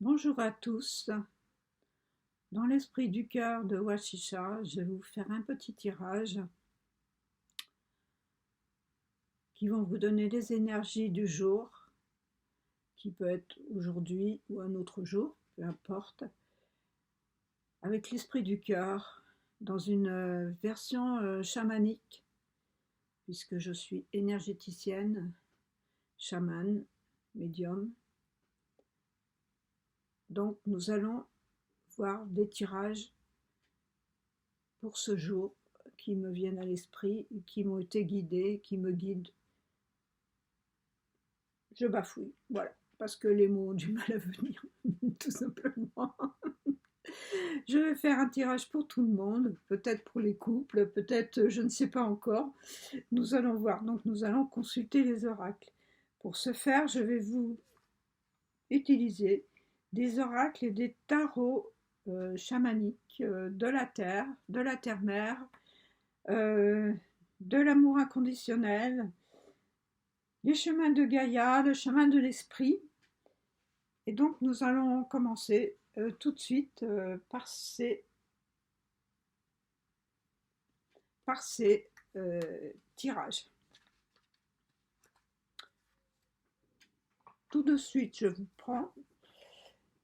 Bonjour à tous. Dans l'esprit du cœur de Washisha, je vais vous faire un petit tirage qui vont vous donner les énergies du jour, qui peut être aujourd'hui ou un autre jour, peu importe, avec l'esprit du cœur, dans une version chamanique, puisque je suis énergéticienne, chamane, médium. Donc nous allons voir des tirages pour ce jour qui me viennent à l'esprit, qui m'ont été guidés, qui me guident. Je bafouille, voilà, parce que les mots ont du mal à venir, tout simplement. Je vais faire un tirage pour tout le monde, peut-être pour les couples, peut-être, je ne sais pas encore. Nous allons voir, donc nous allons consulter les oracles. Pour ce faire, je vais vous utiliser des oracles et des tarots chamaniques de la terre-mère, de l'amour inconditionnel, les chemins de Gaïa, le chemin de l'esprit. Et donc nous allons commencer tout de suite par ces tirages. Tout de suite, je vous prends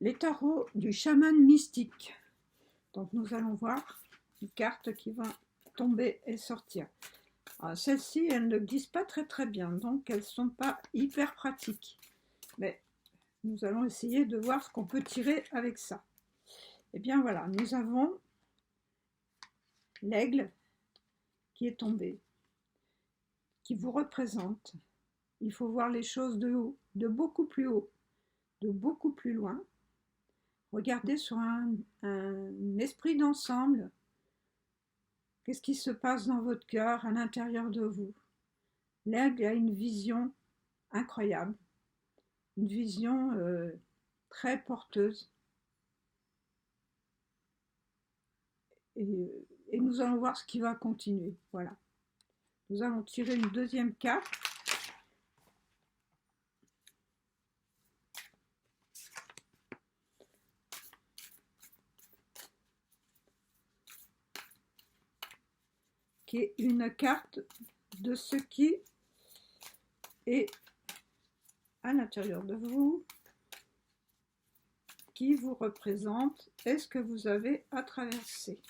les tarots du chaman mystique. Donc nous allons voir les cartes qui vont tomber et sortir. Celles-ci, elles ne glissent pas très bien, donc elles ne sont pas hyper pratiques. Mais nous allons essayer de voir ce qu'on peut tirer avec ça. Et bien voilà, nous avons l'aigle qui est tombé, qui vous représente. Il faut voir les choses de haut, de beaucoup plus haut, de beaucoup plus loin. Regardez sur un esprit d'ensemble. Qu'est-ce qui se passe dans votre cœur, à l'intérieur de vous? L'aigle a une vision incroyable, une vision très porteuse. Et nous allons voir ce qui va continuer. Voilà. Nous allons tirer une deuxième carte. Qui est une carte de ce qui est à l'intérieur de vous, qui vous représente et ce que vous avez à traverser.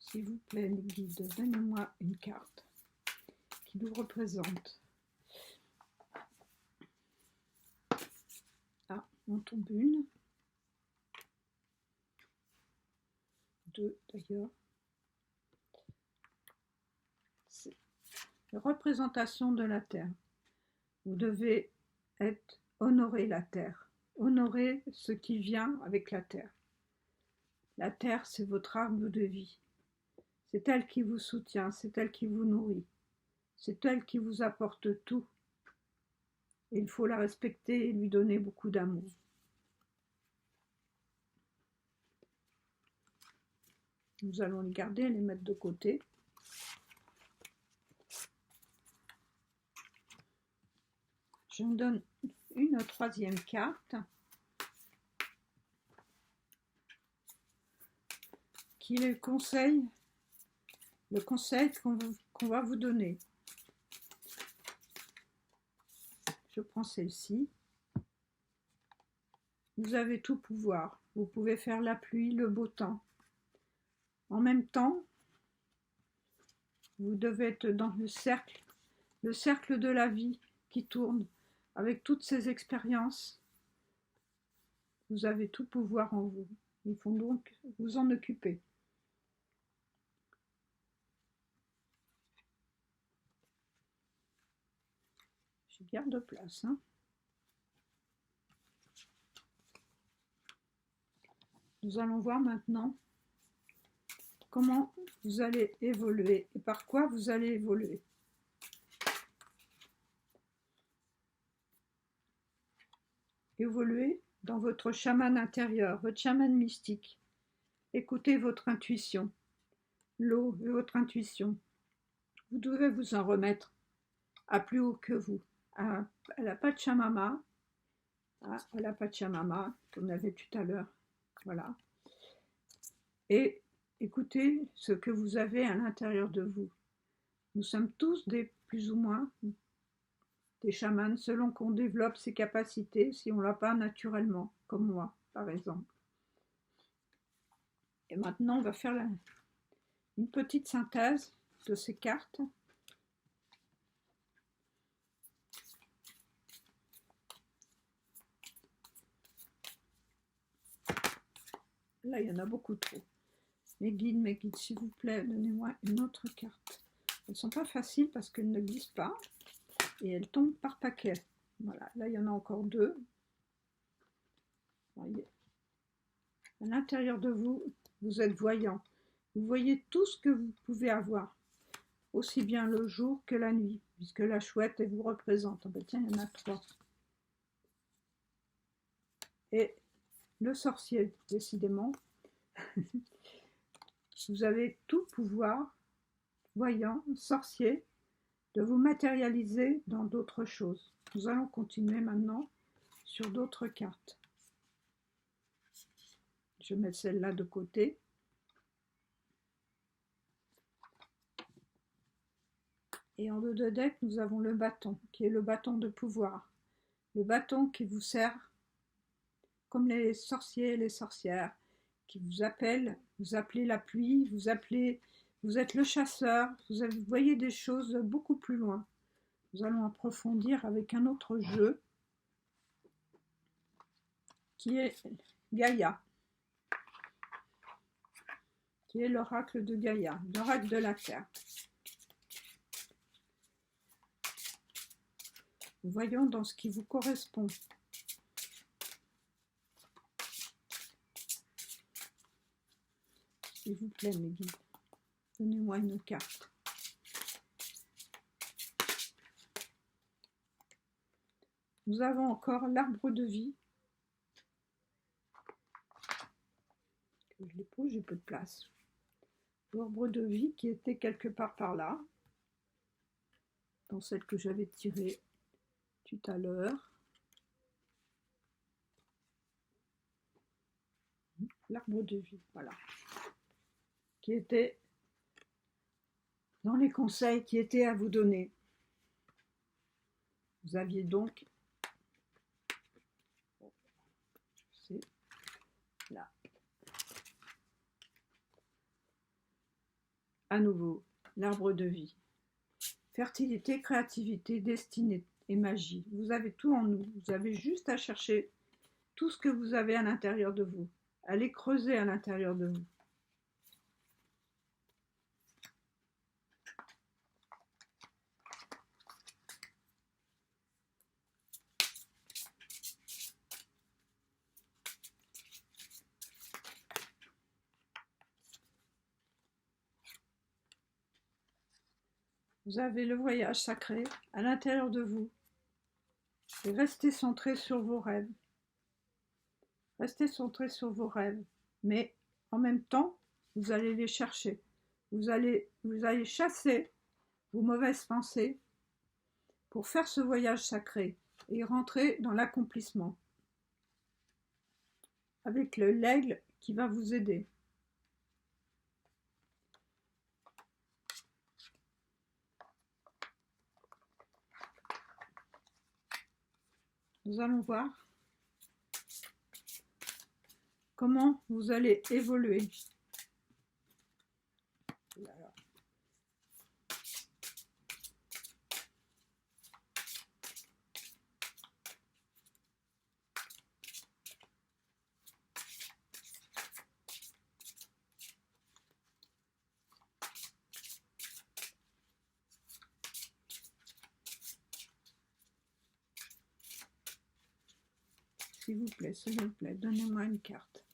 S'il vous plaît, les guides, donnez-moi une carte qui vous représente. Ah, on tombe une. Deux d'ailleurs. C'est la représentation de la Terre. Vous devez honorer la Terre, honorer ce qui vient avec la Terre. La Terre, c'est votre arbre de vie. C'est elle qui vous soutient, c'est elle qui vous nourrit, c'est elle qui vous apporte tout. Et il faut la respecter et lui donner beaucoup d'amour. Nous allons les garder et les mettre de côté. Je me donne une troisième carte qui est le conseil qu'on va vous donner. Je prends celle-ci. Vous avez tout pouvoir. Vous pouvez faire la pluie, le beau temps. En même temps, vous devez être dans le cercle de la vie qui tourne avec toutes ces expériences. Vous avez tout pouvoir en vous. Il faut donc vous en occuper. Je garde place. Nous allons voir maintenant comment vous allez évoluer et par quoi vous allez évoluer. Évoluer dans votre chaman intérieur, votre chaman mystique. Écoutez votre intuition, l'eau et votre intuition. vous devez vous en remettre à plus haut que vous, à la Pachamama, à la Pachamama, qu'on avait tout à l'heure. Voilà. Et écoutez ce que vous avez à l'intérieur de vous. Nous sommes tous plus ou moins des chamans selon qu'on développe ses capacités, si on ne l'a pas naturellement, comme moi, par exemple. Et maintenant, on va faire une petite synthèse de ces cartes. Là, il y en a beaucoup trop. Mes guides, s'il vous plaît, donnez-moi une autre carte. Elles ne sont pas faciles parce qu'elles ne glissent pas et elles tombent par paquet. Voilà, là, il y en a encore deux. Voyez. À l'intérieur de vous, vous êtes voyant. Vous voyez tout ce que vous pouvez avoir, aussi bien le jour que la nuit, puisque la chouette, elle vous représente. Oh ben tiens, il y en a trois. Et le sorcier, décidément. Vous avez tout pouvoir, voyant, sorcier, de vous matérialiser dans d'autres choses. Nous allons continuer maintenant sur d'autres cartes. Je mets celle-là de côté. Et en dos de deck, nous avons le bâton, qui est le bâton de pouvoir. Le bâton qui vous sert, comme les sorciers et les sorcières, qui vous appellent, vous appelez la pluie, vous êtes le chasseur, vous voyez des choses beaucoup plus loin. Nous allons approfondir avec un autre jeu, qui est Gaïa, qui est l'oracle de Gaïa, l'oracle de la Terre. Voyons dans ce qui vous correspond. S'il vous plaît, mes guides, donnez-moi une carte. Nous avons encore l'arbre de vie. Je les pose, j'ai peu de place. L'arbre de vie qui était quelque part par là, dans celle que j'avais tirée tout à l'heure. L'arbre de vie, voilà. Qui était dans les conseils qui étaient à vous donner. Vous aviez donc, c'est là, à nouveau, l'arbre de vie. Fertilité, créativité, destinée et magie. Vous avez tout en nous. Vous avez juste à chercher tout ce que vous avez à l'intérieur de vous. Allez creuser à l'intérieur de vous. Vous avez le voyage sacré à l'intérieur de vous. Et restez centré sur vos rêves. Restez centré sur vos rêves. Mais en même temps, vous allez les chercher. Vous allez chasser vos mauvaises pensées pour faire ce voyage sacré et rentrer dans l'accomplissement. Avec l'aigle qui va vous aider. Nous allons voir comment vous allez évoluer. S'il vous plaît, donnez-moi une carte.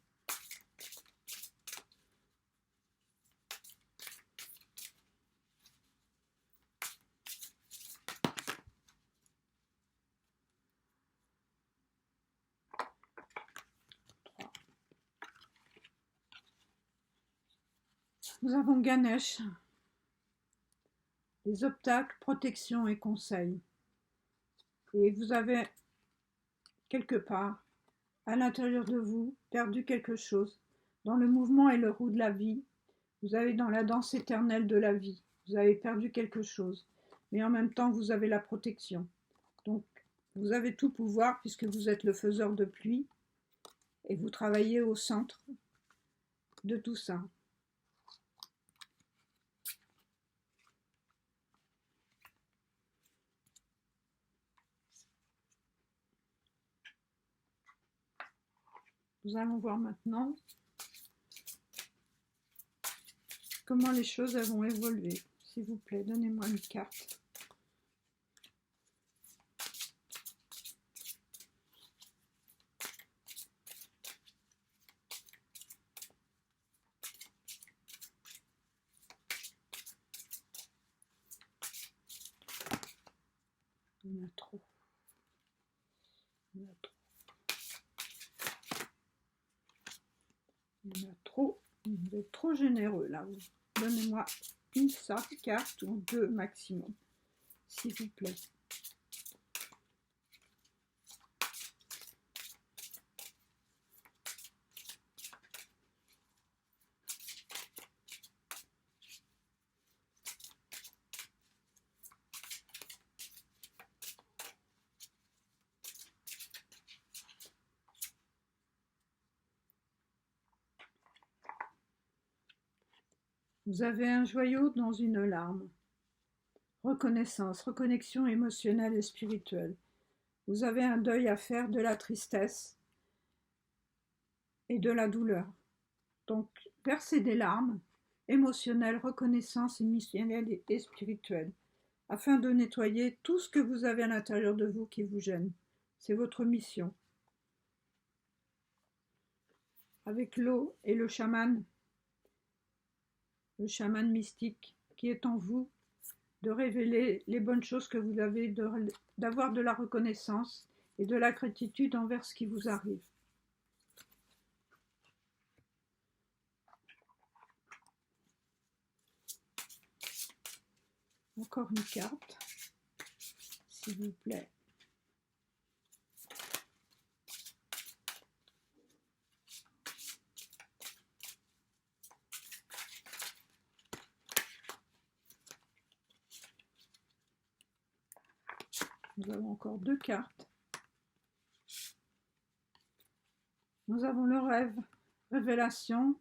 Nous avons Ganesh, des obstacles, protection et conseils. Et vous avez quelque part, à l'intérieur de vous, perdu quelque chose. Dans le mouvement et le roue de la vie, vous avez dans la danse éternelle de la vie, vous avez perdu quelque chose. Mais en même temps, vous avez la protection. Donc, vous avez tout pouvoir puisque vous êtes le faiseur de pluie et vous travaillez au centre de tout ça. Nous allons voir maintenant comment les choses vont évoluer. S'il vous plaît, donnez-moi une carte. Il y en a trop. Il y en a trop. Il y en a trop. Vous êtes trop généreux là. Donnez-moi une seule carte ou deux maximum, s'il vous plaît. Vous avez un joyau dans une larme. Reconnaissance, reconnexion émotionnelle et spirituelle. Vous avez un deuil à faire de la tristesse et de la douleur. Donc, versez des larmes émotionnelles, reconnaissance émotionnelle et spirituelle, afin de nettoyer tout ce que vous avez à l'intérieur de vous qui vous gêne. C'est votre mission. Avec l'eau et le chaman mystique qui est en vous, de révéler les bonnes choses que vous avez, d'avoir de la reconnaissance et de la gratitude envers ce qui vous arrive. Encore une carte, s'il vous plaît. Nous avons encore deux cartes. Nous avons le rêve, révélation,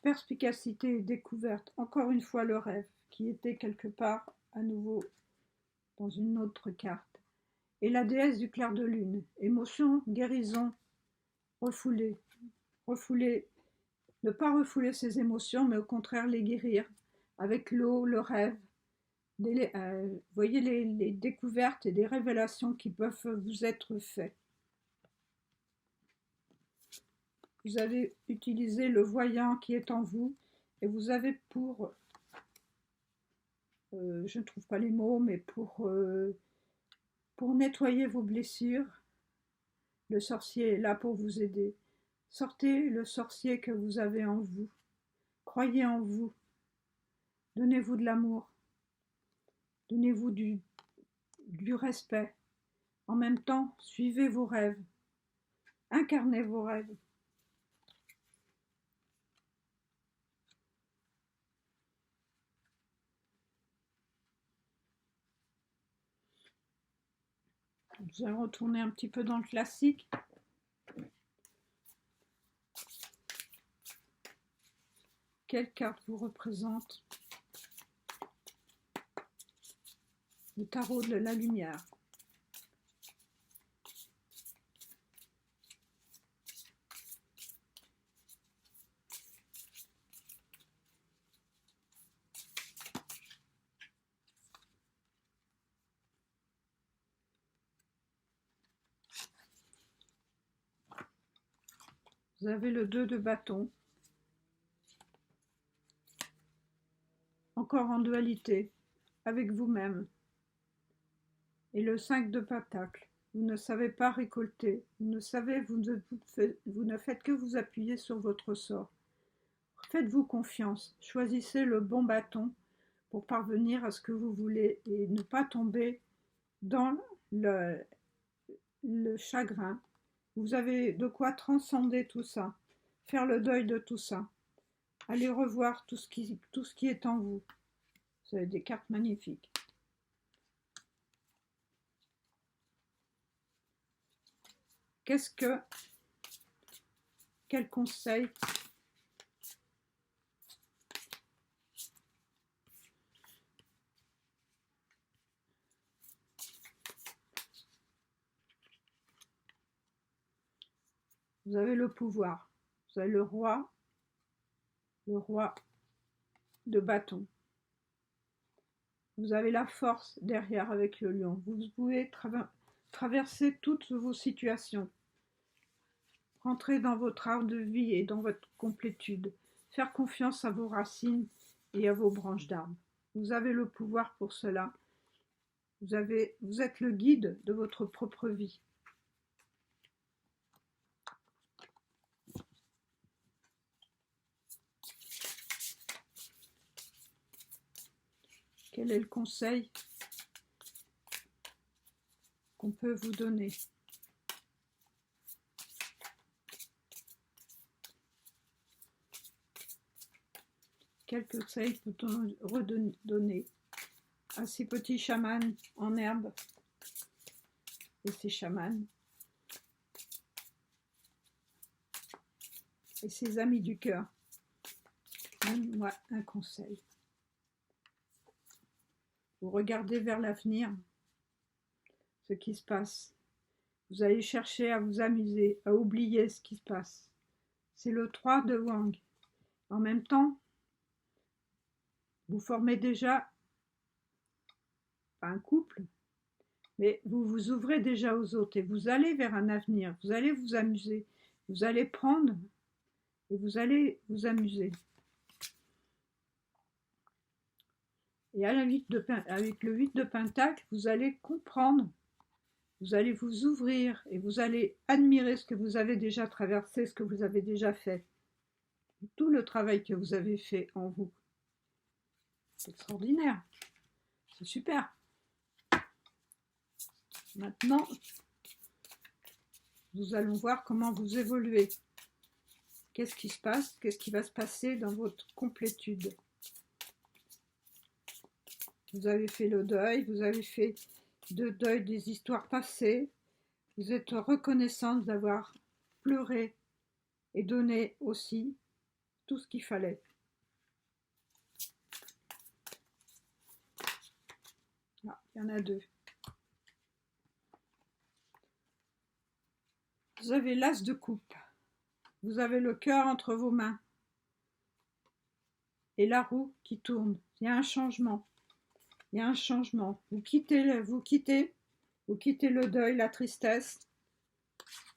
perspicacité et découverte. Encore une fois le rêve, qui était quelque part à nouveau dans une autre carte. Et la déesse du clair de lune, émotion, guérison, refouler. Refouler, ne pas refouler ses émotions, mais au contraire les guérir. Avec l'eau, le rêve, voyez les découvertes et des révélations qui peuvent vous être faites. Vous avez utilisé le voyant qui est en vous et vous avez pour, je ne trouve pas les mots, mais pour nettoyer vos blessures, le sorcier est là pour vous aider. Sortez le sorcier que vous avez en vous. Croyez en vous. Donnez-vous de l'amour. Donnez-vous du respect. En même temps, suivez vos rêves. Incarnez vos rêves. Nous allons retourner un petit peu dans le classique. Quelle carte vous représente? Le tarot de la lumière. Vous avez le 2 de bâton. Encore en dualité, avec vous-même. Et le 5 de pentacle. Vous ne savez pas récolter. Vous ne faites que vous appuyer sur votre sort. Faites-vous confiance. Choisissez le bon bâton pour parvenir à ce que vous voulez et ne pas tomber dans le chagrin. Vous avez de quoi transcender tout ça, faire le deuil de tout ça. Allez revoir tout ce qui est en vous. Vous avez des cartes magnifiques. Quel conseil vous avez le pouvoir. Vous avez le roi de bâton. Vous avez la force derrière avec le lion. Vous pouvez traverser toutes vos situations. Rentrer dans votre art de vie et dans votre complétude. Faire confiance à vos racines et à vos branches d'arbres. Vous avez le pouvoir pour cela. Vous êtes le guide de votre propre vie. Quel est le conseil qu'on peut vous donner? Quel conseil peut-on redonner à ces petits chamans en herbe et ces chamans et ces amis du cœur? Donne-moi un conseil. Vous regardez vers l'avenir, ce qui se passe. Vous allez chercher à vous amuser, à oublier ce qui se passe. C'est le 3 de Wang. En même temps, vous formez déjà un couple, mais vous vous ouvrez déjà aux autres et vous allez vers un avenir. Vous allez vous amuser. Vous allez prendre et vous allez vous amuser. Et avec le 8 de Pentacle, vous allez comprendre, vous allez vous ouvrir et vous allez admirer ce que vous avez déjà traversé, ce que vous avez déjà fait. Tout le travail que vous avez fait en vous. C'est extraordinaire. C'est super. Maintenant, nous allons voir comment vous évoluez. Qu'est-ce qui se passe? Qu'est-ce qui va se passer dans votre complétude? Vous avez fait le deuil, vous avez fait le deuil des histoires passées. Vous êtes reconnaissante d'avoir pleuré et donné aussi tout ce qu'il fallait. Ah, il y en a deux. Vous avez l'as de coupe. Vous avez le cœur entre vos mains. Et la roue qui tourne. Il y a un changement. Il y a un changement. Vous quittez le deuil, la tristesse.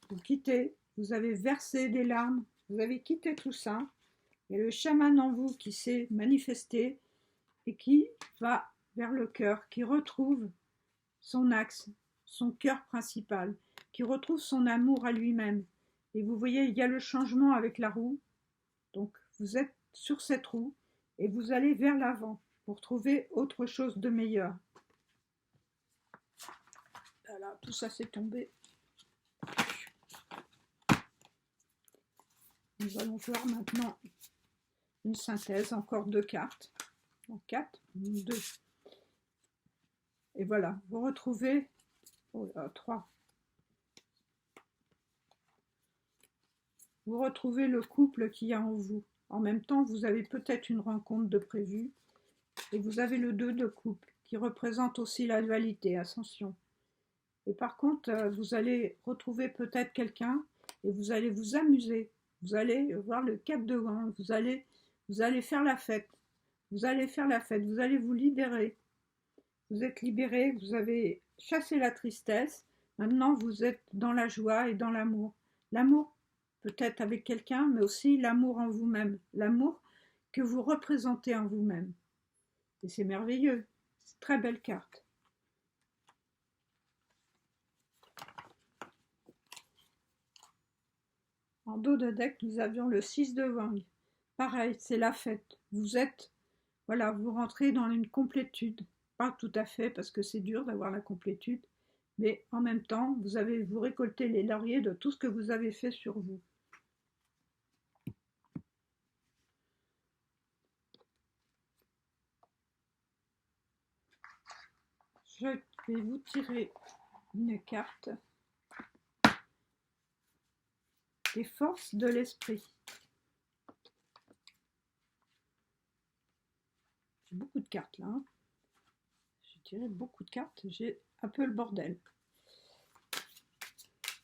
Vous quittez. Vous avez versé des larmes. Vous avez quitté tout ça. Il y a le chaman en vous qui s'est manifesté et qui va vers le cœur, qui retrouve son axe, son cœur principal, qui retrouve son amour à lui-même. Et vous voyez, il y a le changement avec la roue. Donc, vous êtes sur cette roue et vous allez vers l'avant pour trouver autre chose de meilleur. Voilà, tout ça c'est tombé. Nous allons voir maintenant une synthèse, encore 2 cartes. Donc 4, 2. Et voilà, vous retrouvez 3. Vous retrouvez le couple qu'il y a en vous. En même temps, vous avez peut-être une rencontre de prévue. Et vous avez le 2 de couple, qui représente aussi la dualité, ascension. Et par contre, vous allez retrouver peut-être quelqu'un et vous allez vous amuser. Vous allez voir le 4 de Wang, vous allez faire la fête. Vous allez faire la fête, vous allez vous libérer. Vous êtes libéré, vous avez chassé la tristesse. Maintenant, vous êtes dans la joie et dans l'amour. L'amour peut-être avec quelqu'un, mais aussi l'amour en vous-même. L'amour que vous représentez en vous-même. Et c'est merveilleux. C'est une très belle carte. En dos de deck, nous avions le 6 de Wang. Pareil, c'est la fête. Vous êtes Voilà, vous rentrez dans une complétude. Pas tout à fait, parce que c'est dur d'avoir la complétude, mais en même temps, vous récoltez les lauriers de tout ce que vous avez fait sur vous. Je vais vous tirer une carte des forces de l'esprit. J'ai beaucoup de cartes là. Hein. J'ai tiré beaucoup de cartes, j'ai un peu le bordel.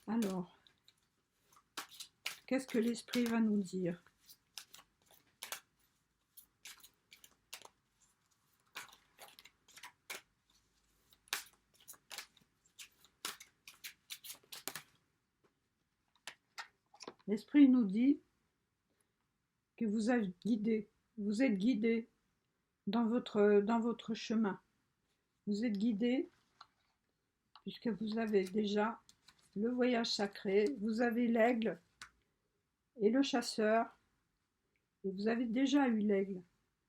Alors, qu'est-ce que l'esprit va nous dire? L'esprit nous dit que vous êtes guidé dans votre chemin. Vous êtes guidé puisque vous avez déjà le voyage sacré, vous avez l'aigle et le chasseur, et vous avez déjà eu l'aigle.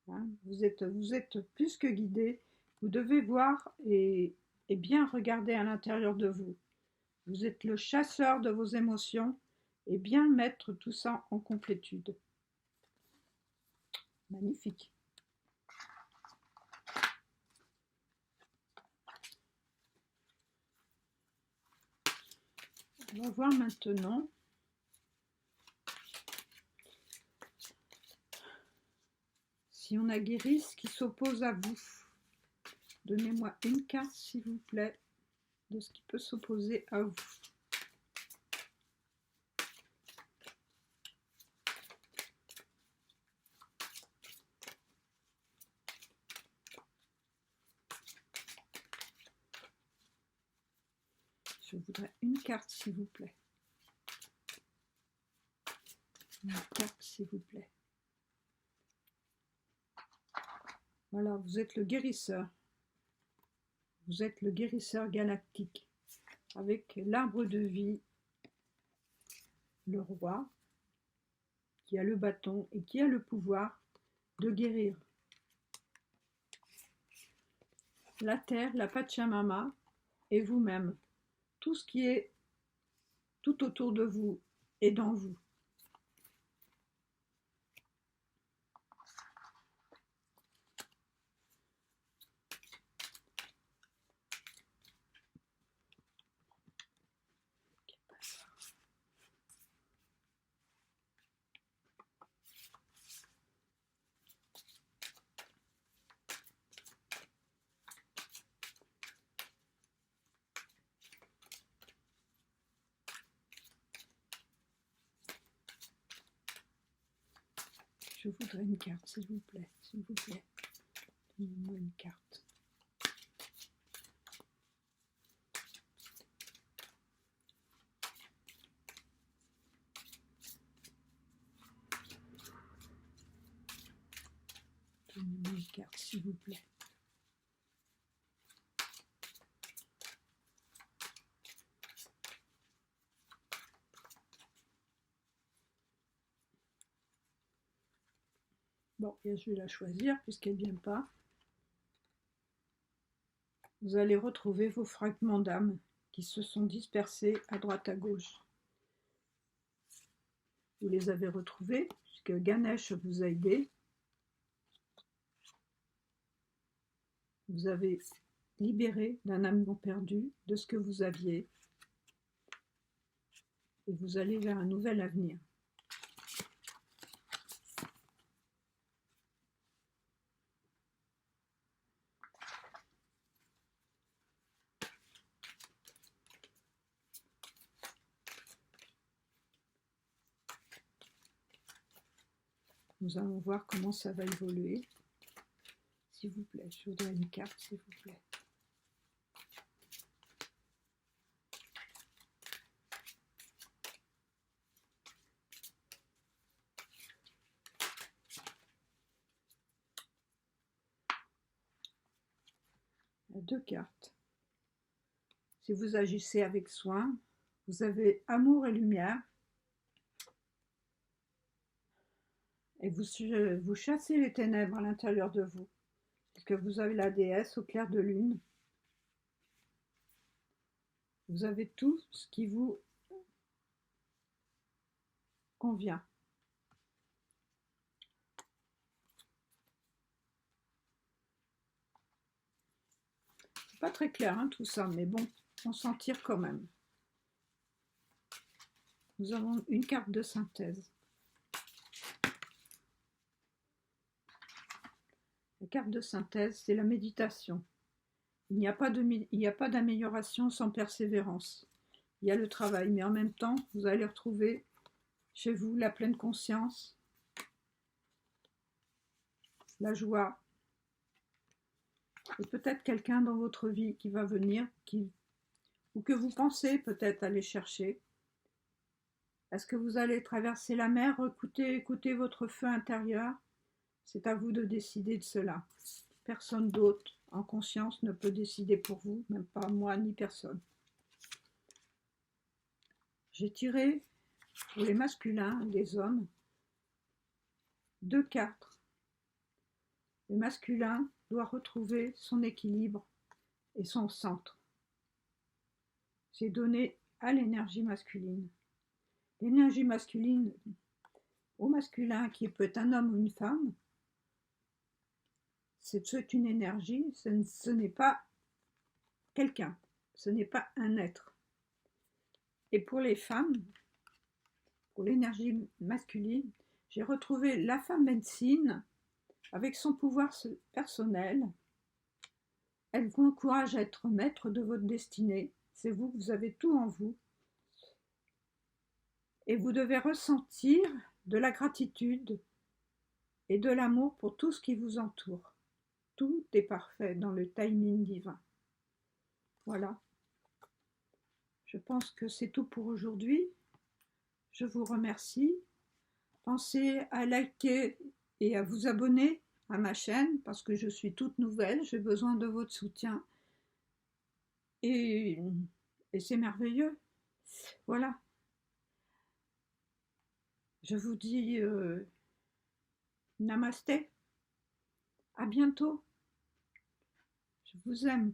Hein. Vous êtes plus que guidé, vous devez voir et bien regarder à l'intérieur de vous. Vous êtes le chasseur de vos émotions et bien mettre tout ça en complétude. Magnifique. On va voir maintenant si on a guéri ce qui s'oppose à vous. Donnez-moi une carte, s'il vous plaît, de ce qui peut s'opposer à vous. Je voudrais une carte, s'il vous plaît. Une carte, s'il vous plaît. Voilà, vous êtes le guérisseur. Vous êtes le guérisseur galactique. Avec l'arbre de vie, le roi, qui a le bâton et qui a le pouvoir de guérir. La terre, la Pachamama et vous-même. Tout ce qui est tout autour de vous et dans vous. Je voudrais une carte, s'il vous plaît, s'il vous plaît. Donnez-moi une carte. Donnez-moi une carte, s'il vous plaît. Bon, et je vais la choisir puisqu'elle ne vient pas. Vous allez retrouver vos fragments d'âme qui se sont dispersés à droite à gauche. Vous les avez retrouvés puisque Ganesh vous a aidé. Vous avez libéré d'un amour perdu de ce que vous aviez et vous allez vers un nouvel avenir. Nous allons voir comment ça va évoluer. S'il vous plaît, je voudrais une carte, s'il vous plaît. Deux cartes. Si vous agissez avec soin, vous avez amour et lumière. Et vous chassez les ténèbres à l'intérieur de vous, parce que vous avez la déesse au clair de lune. Vous avez tout ce qui vous convient. C'est pas très clair hein, tout ça, mais bon, on s'en tire quand même. Nous avons une carte de synthèse. La carte de synthèse, c'est la méditation. Il n'y a pas d'amélioration sans persévérance. Il y a le travail, mais en même temps, vous allez retrouver chez vous la pleine conscience, la joie, et peut-être quelqu'un dans votre vie qui va venir, ou que vous pensez peut-être aller chercher. Est-ce que vous allez traverser la mer, écouter votre feu intérieur? C'est à vous de décider de cela. Personne d'autre en conscience ne peut décider pour vous, même pas moi ni personne. J'ai tiré pour les masculins, les hommes, 2 cartes. Le masculin doit retrouver son équilibre et son centre. C'est donné à l'énergie masculine. L'énergie masculine au masculin, qui peut être un homme ou une femme, c'est une énergie, ce n'est pas quelqu'un, ce n'est pas un être. Et pour les femmes, pour l'énergie masculine, j'ai retrouvé la femme médecine avec son pouvoir personnel. Elle vous encourage à être maître de votre destinée. C'est vous, vous avez tout en vous. Et vous devez ressentir de la gratitude et de l'amour pour tout ce qui vous entoure. Tout est parfait dans le timing divin. Voilà. Je pense que c'est tout pour aujourd'hui. Je vous remercie. Pensez à liker et à vous abonner à ma chaîne parce que je suis toute nouvelle. J'ai besoin de votre soutien. Et c'est merveilleux. Voilà. Je vous dis namasté. À bientôt. Je vous aime.